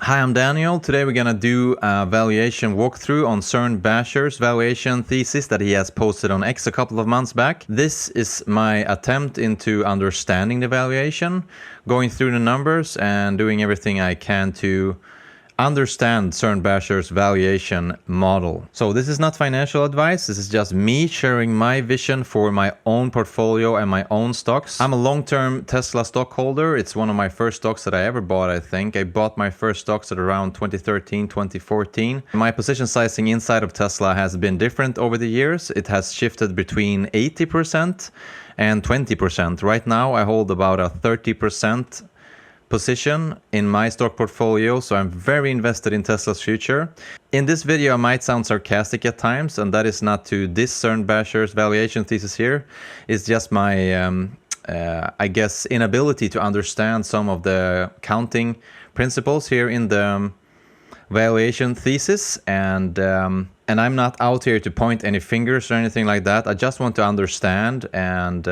Hi, I'm Daniel. Today we're gonna do a valuation walkthrough on Søren Bascher's valuation thesis that he has posted on X a couple of months back. This is my attempt into understanding the valuation, going through the numbers and doing everything I can to understand Søren Bascher's valuation model. So this is not financial advice. This is just me sharing my vision for my own portfolio and my own stocks. I'm a long-term Tesla stockholder. It's one of my first stocks that I ever bought, I think. I bought my first stocks at around 2013, 2014. My position sizing inside of Tesla has been different over the years. It has shifted between 80% and 20%. Right now I hold about a 30% position in my stock portfolio, so I'm very invested in Tesla's future. In this video I might sound sarcastic at times, and that is not to diss Søren Bascher's valuation thesis here. It's just my I guess inability to understand some of the counting principles here in the valuation thesis, and I'm not out here to point any fingers or anything like that. I just want to understand and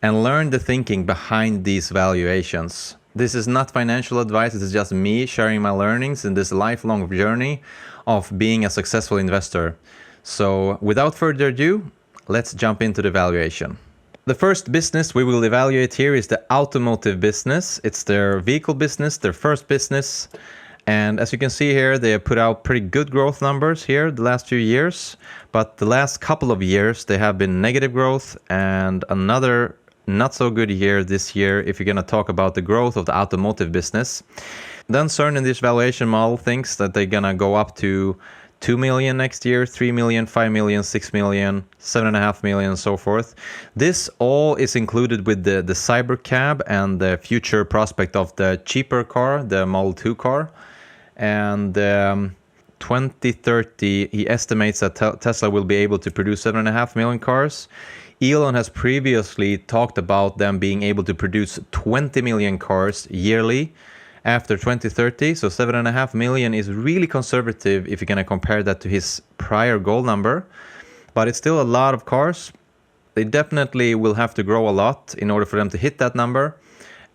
learn the thinking behind these valuations. This is not financial advice. This is just me sharing my learnings in this lifelong journey of being a successful investor. So without further ado, let's jump into the valuation. The first business we will evaluate here is the automotive business. It's their vehicle business, their first business. And as you can see here, they have put out pretty good growth numbers here the last few years. But the last couple of years, they have been negative growth, and another not so good year this year if you're going to talk about the growth of the automotive business. Then Søren in this valuation model thinks that they're going to go up to 2 million next year, 3 million, 5 million, 6 million, 7.5 million, and so forth. This all is included with the Cybercab and the future prospect of the cheaper car, the Model 2 car. And 2030, he estimates that Tesla will be able to produce 7.5 million cars. Elon has previously talked about them being able to produce 20 million cars yearly after 2030. So 7.5 million is really conservative if you're going to compare that to his prior goal number. But it's still a lot of cars. They definitely will have to grow a lot in order for them to hit that number.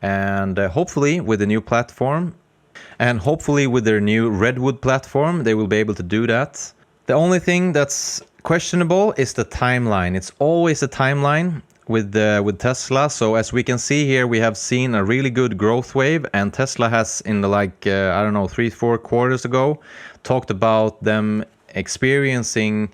And hopefully with the new platform, and hopefully with their new Redwood platform, they will be able to do that. The only thing that's questionable is the timeline. It's always a timeline with Tesla. So as we can see here, we have seen a really good growth wave, and Tesla has in the 3-4 quarters ago talked about them experiencing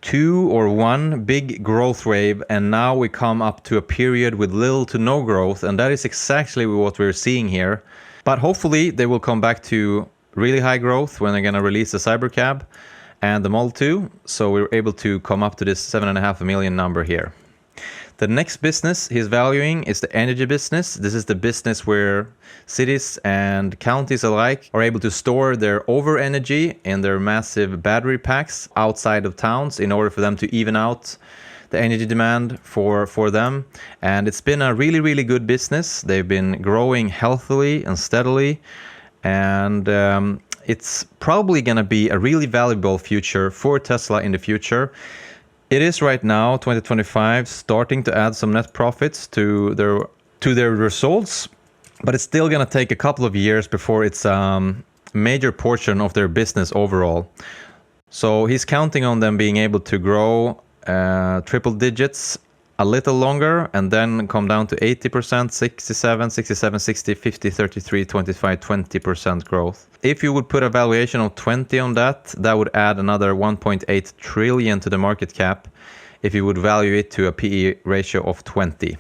2 or 1 big growth wave, and now we come up to a period with little to no growth, and that is exactly what we're seeing here. But hopefully they will come back to really high growth when they're going to release the Cybercab and the Model 2, so we're able to come up to this 7.5 million number here. The next business he's valuing is the energy business. This is the business where cities and counties alike are able to store their over energy in their massive battery packs outside of towns in order for them to even out the energy demand for them. And it's been a really, really good business. They've been growing healthily and steadily, and it's probably going to be a really valuable future for Tesla in the future. It is right now, 2025, starting to add some net profits to their results, but it's still going to take a couple of years before it's a major portion of their business overall. So he's counting on them being able to grow triple digits a little longer, and then come down to 80%, 67, 60, 50, 33, 25, 20% growth. If you would put a valuation of 20 on that, that would add another 1.8 trillion to the market cap if you would value it to a PE ratio of 20.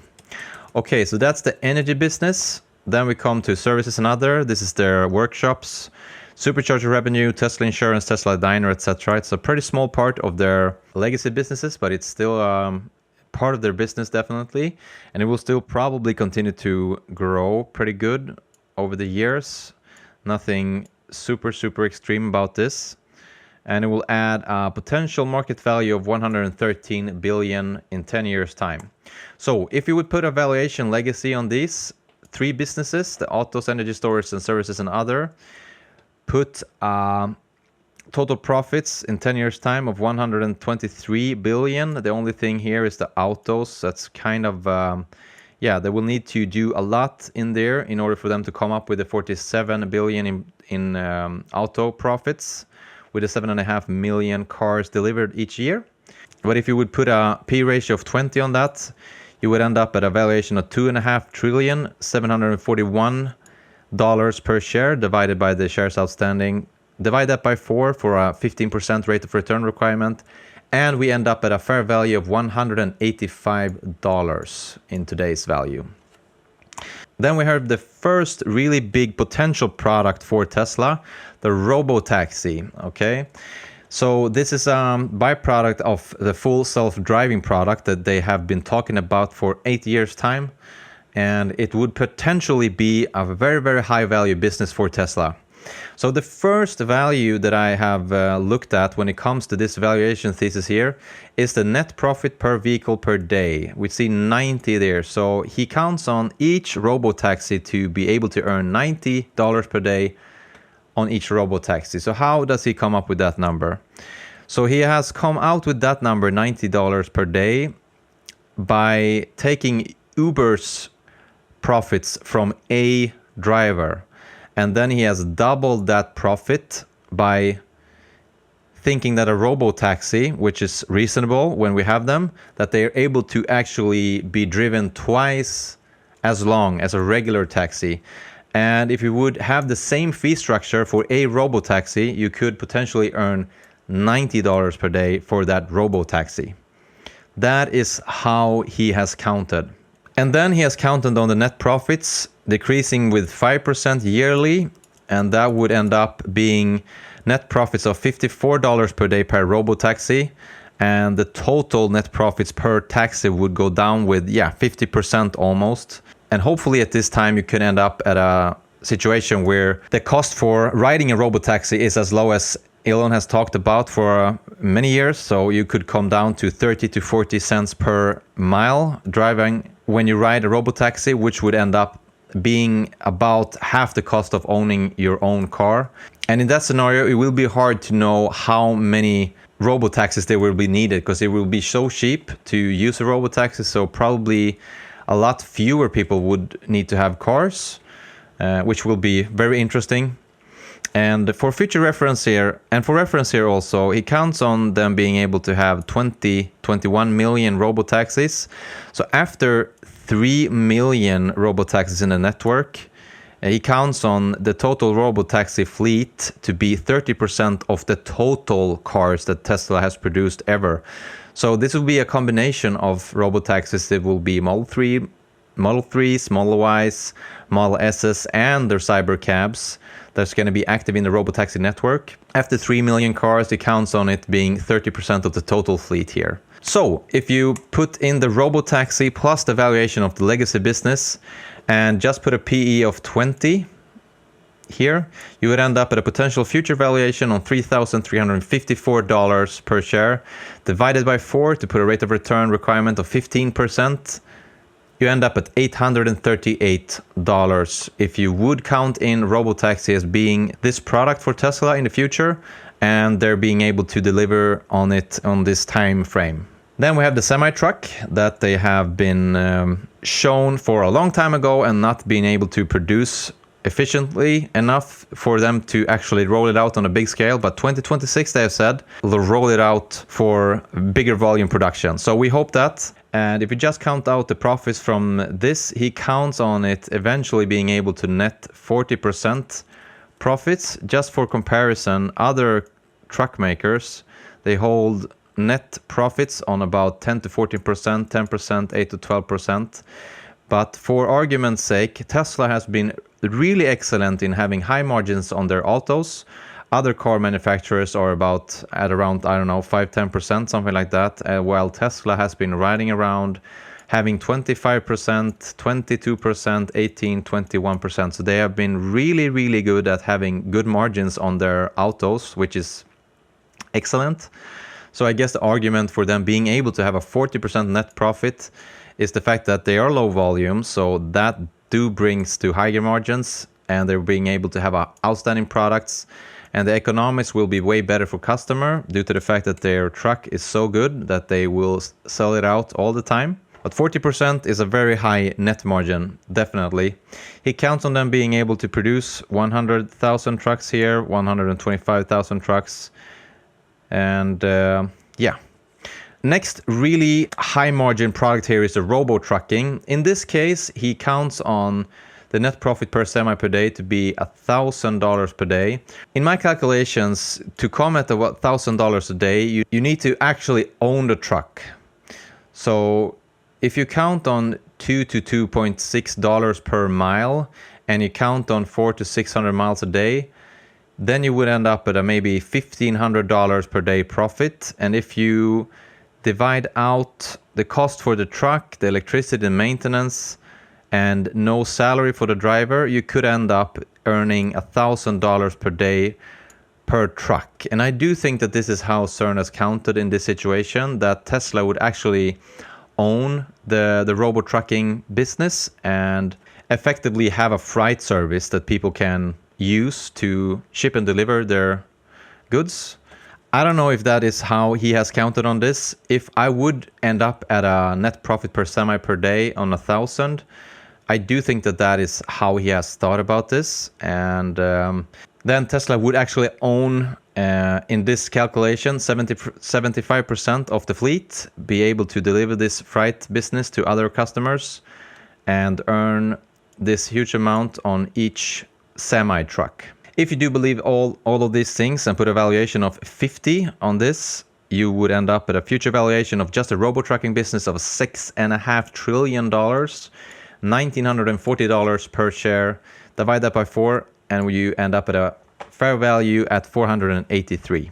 Okay, so that's the energy business. Then we come to services and other. This is their workshops, supercharger revenue, Tesla insurance, Tesla diner, etc. It's a pretty small part of their legacy businesses, but it's still part of their business definitely, and it will still probably continue to grow pretty good over the years. Nothing super extreme about this, and it will add a potential market value of 113 billion in 10 years time. So if you would put a valuation legacy on these 3 businesses, the autos, energy storage, and services and other, put total profits in 10 years time of 123 billion. The only thing here is the autos. That's kind of they will need to do a lot in there in order for them to come up with the 47 billion in auto profits with the 7.5 million cars delivered each year. But if you would put a P ratio of 20 on that, you would end up at a valuation of $2.5 trillion, $741 per share divided by the shares outstanding. Divide that by 4 for a 15% rate of return requirement. And we end up at a fair value of $185 in today's value. Then we have the first really big potential product for Tesla, the robotaxi. Okay. So this is a byproduct of the full self-driving product that they have been talking about for 8 years' time. And it would potentially be a very, very high value business for Tesla. So the first value that I have looked at when it comes to this valuation thesis here is the net profit per vehicle per day. We see 90 there. So he counts on each robotaxi to be able to earn $90 per day on each robotaxi. So how does he come up with that number? So he has come out with that number, $90 per day, by taking Uber's profits from a driver. And then he has doubled that profit by thinking that a robotaxi, which is reasonable when we have them, that they are able to actually be driven twice as long as a regular taxi. And if you would have the same fee structure for a robotaxi, you could potentially earn $90 per day for that robotaxi. That is how he has counted. And then he has counted on the net profits decreasing with 5% yearly. And that would end up being net profits of $54 per day per robotaxi. And the total net profits per taxi would go down with, 50% almost. And hopefully at this time you can end up at a situation where the cost for riding a robotaxi is as low as Elon has talked about for many years. So you could come down to 30 to 40 cents per mile driving when you ride a robotaxi, which would end up being about half the cost of owning your own car. And in that scenario, it will be hard to know how many robotaxis there will be needed because it will be so cheap to use a robotaxi. So probably a lot fewer people would need to have cars, which will be very interesting. And for future reference here, and for reference here also, he counts on them being able to have 21 million robotaxis. So after 3 million robotaxis in the network, he counts on the total robotaxi fleet to be 30% of the total cars that Tesla has produced ever. So this will be a combination of robotaxis. It will be Model 3, Model 3s, Model Ys, Model S's, and their cybercabs that's going to be active in the robotaxi network. After 3 million cars, he counts on it being 30% of the total fleet here. So if you put in the robotaxi plus the valuation of the legacy business and just put a PE of 20 here, you would end up at a potential future valuation on $3,354 per share, divided by 4 to put a rate of return requirement of 15%. You end up at $838 if you would count in robotaxi as being this product for Tesla in the future, and they're being able to deliver on it on this time frame. Then we have the semi-truck that they have been shown for a long time ago and not being able to produce efficiently enough for them to actually roll it out on a big scale. But 2026, they have said, they'll roll it out for bigger volume production. So we hope that. And if you just count out the profits from this, he counts on it eventually being able to net 40% profits. Just for comparison, other truck makers, they hold net profits on about 10 to 14%, 10%, 8 to 12%. But for argument's sake, Tesla has been really excellent in having high margins on their autos. Other car manufacturers are at around, 5-10%, something like that. While Tesla has been riding around having 25%, 22%, 18, 21%. So they have been really, really good at having good margins on their autos, which is excellent. So I guess the argument for them being able to have a 40% net profit is the fact that they are low volume. So that brings to higher margins, and they're being able to have outstanding products. And the economics will be way better for customer due to the fact that their truck is so good that they will sell it out all the time. But 40% is a very high net margin, definitely. He counts on them being able to produce 100,000 trucks here, 125,000 trucks. And yeah. Next really high margin product here is the robo trucking. In this case, he counts on the net profit per semi per day to be $1,000 per day. In my calculations, to come at the $1,000 a day, you need to actually own the truck. So if you count on $2 to $2.6 per mile and you count on 400 to 600 miles a day, then you would end up at a maybe $1,500 per day profit. And if you divide out the cost for the truck, the electricity and maintenance, and no salary for the driver, you could end up earning $1,000 per day per truck. And I do think that this is how CERN has counted in this situation, that Tesla would actually own the robo trucking business and effectively have a freight service that people can use to ship and deliver their goods. I don't know if that is how he has counted on this. If I would end up at a net profit per semi per day on 1,000, I do think that that is how he has thought about this. And then Tesla would actually own, in this calculation, 75% of the fleet, be able to deliver this freight business to other customers and earn this huge amount on each semi truck. If you do believe all of these things and put a valuation of 50 on this, you would end up at a future valuation of just a robo-trucking business of $6.5 trillion, $1,940 per share. Divide that by 4, and you end up at a fair value at 483.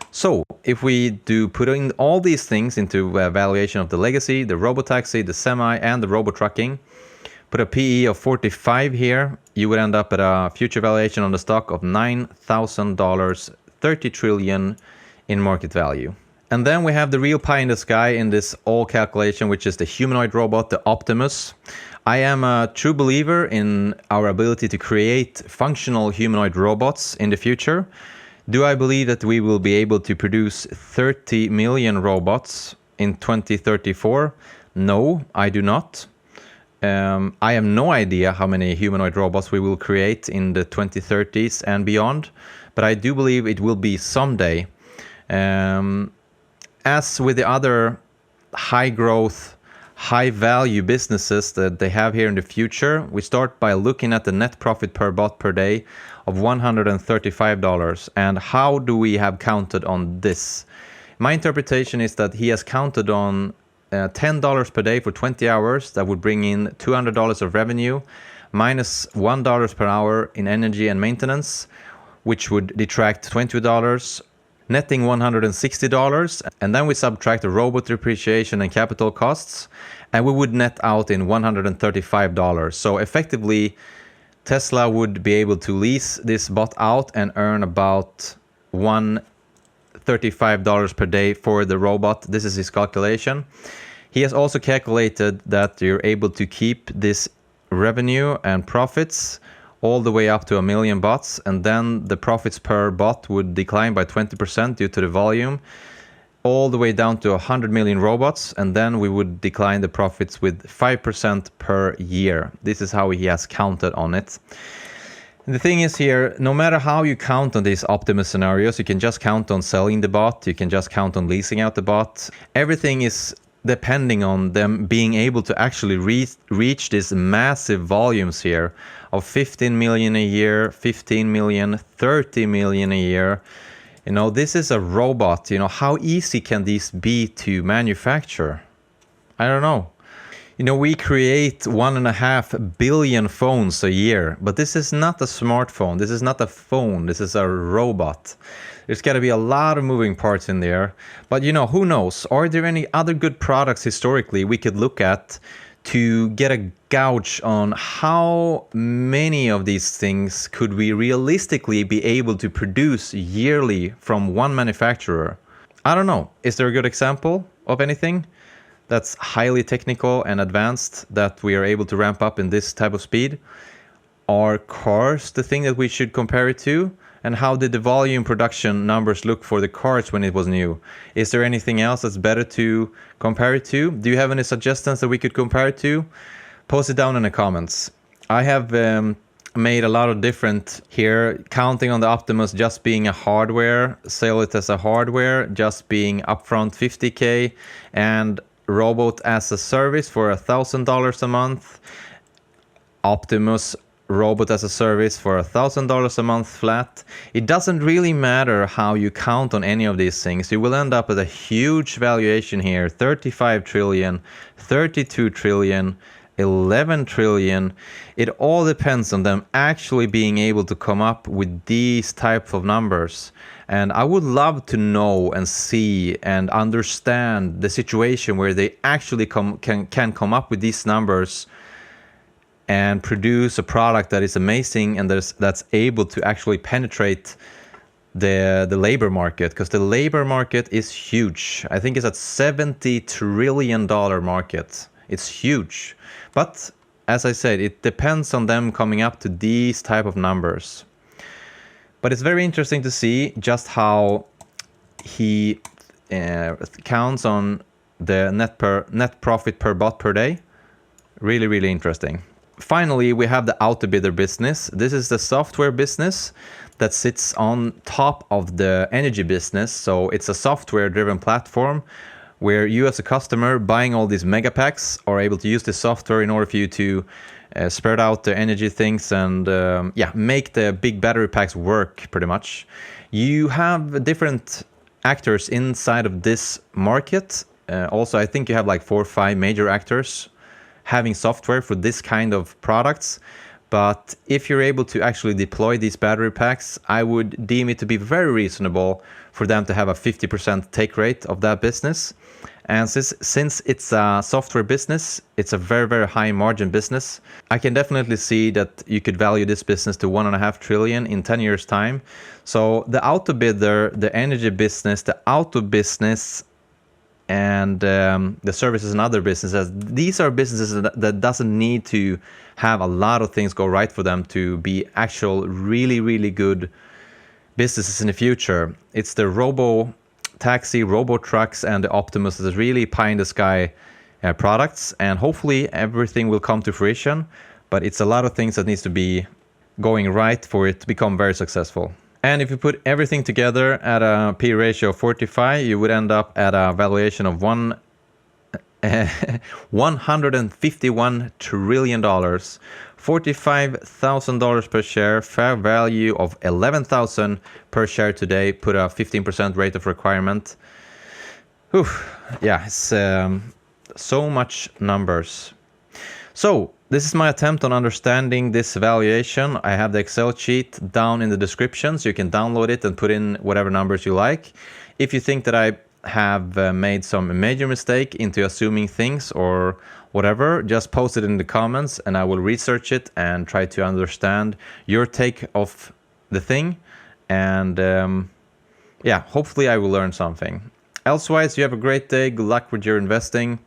So if we do put in all these things into a valuation of the legacy, the robo-taxi, the semi, and the robo-trucking, put a PE of 45 here, you would end up at a future valuation on the stock of $9,000, 30 trillion in market value. And then we have the real pie in the sky in this all calculation, which is the humanoid robot, the Optimus. I am a true believer in our ability to create functional humanoid robots in the future. Do I believe that we will be able to produce 30 million robots in 2034? No, I do not. I have no idea how many humanoid robots we will create in the 2030s and beyond, but I do believe it will be someday. As with the other high growth, high value businesses that they have here in the future, we start by looking at the net profit per bot per day of $135. And how do we have counted on this? My interpretation is that he has counted on $10 per day for 20 hours. That would bring in $200 of revenue, minus $1 per hour in energy and maintenance, which would detract $20, netting $160. And then we subtract the robot depreciation and capital costs, and we would net out in $135. So effectively, Tesla would be able to lease this bot out and earn about $135 per day for the robot. This is his calculation. He has also calculated that you're able to keep this revenue and profits all the way up to 1 million bots, and then the profits per bot would decline by 20% due to the volume, all the way down to 100 million robots, and then we would decline the profits with 5% per year. This is how he has counted on it. The thing is here, no matter how you count on these Optimus scenarios, you can just count on selling the bot, you can just count on leasing out the bot. Everything is depending on them being able to actually reach these massive volumes here of 15 million a year, 15 million, 30 million a year. You know, this is a robot. You know, how easy can these be to manufacture? I don't know. You know, we create 1.5 billion phones a year, but this is not a smartphone. This is not a phone. This is a robot. There's got to be a lot of moving parts in there. But, you know, who knows? Are there any other good products historically we could look at to get a gauge on how many of these things could we realistically be able to produce yearly from one manufacturer? I don't know. Is there a good example of anything that's highly technical and advanced that we are able to ramp up in this type of speed? Are cars the thing that we should compare it to? And how did the volume production numbers look for the cars when it was new? Is there anything else that's better to compare it to? Do you have any suggestions that we could compare it to? Post it down in the comments. I have made a lot of different here, counting on the Optimus just being a hardware, sell it as a hardware, just being upfront 50K, and robot as a service for $1,000 a month, Optimus robot as a service for $1,000 a month flat. It doesn't really matter how you count on any of these things. You will end up with a huge valuation here: 35 trillion, 32 trillion, 11 trillion. It all depends on them actually being able to come up with these types of numbers. And I would love to know and see and understand the situation where they actually can come up with these numbers and produce a product that is amazing and that's able to actually penetrate the labor market, because the labor market is huge. I think it's at $70 trillion market. It's huge. But as I said, it depends on them coming up to these type of numbers. But it's very interesting to see just how he counts on the net profit per bot per day. Really, really interesting. Finally, we have the auto-bidder business. This is the software business that sits on top of the energy business. So it's a software-driven platform where you as a customer buying all these mega packs are able to use the software in order for you to spread out the energy things and make the big battery packs work pretty much. You have different actors inside of this market. Also, I think you have like 4 or 5 major actors having software for this kind of products. But if you're able to actually deploy these battery packs, I would deem it to be very reasonable for them to have a 50% take rate of that business. And since it's a software business, it's a very, very high margin business. I can definitely see that you could value this business to 1.5 trillion in 10 years time. So the auto bidder, the energy business, the auto business, and the services and other businesses, these are businesses that doesn't need to have a lot of things go right for them to be actual really, really good businesses in the future. It's the robo taxi, robo trucks, and the Optimus that is really pie in the sky products, and hopefully everything will come to fruition. But it's a lot of things that needs to be going right for it to become very successful. And if you put everything together at a P ratio of 45, you would end up at a valuation of $151 trillion, $45,000 per share, fair value of $11,000 per share today. Put a 15% rate of requirement. Whew. Yeah, it's so much numbers. So this is my attempt on understanding this valuation. I have the Excel sheet down in the description, so you can download it and put in whatever numbers you like. If you think that I have made some major mistake into assuming things or whatever, just post it in the comments and I will research it and try to understand your take of the thing. And hopefully I will learn something. Elsewise, you have a great day. Good luck with your investing.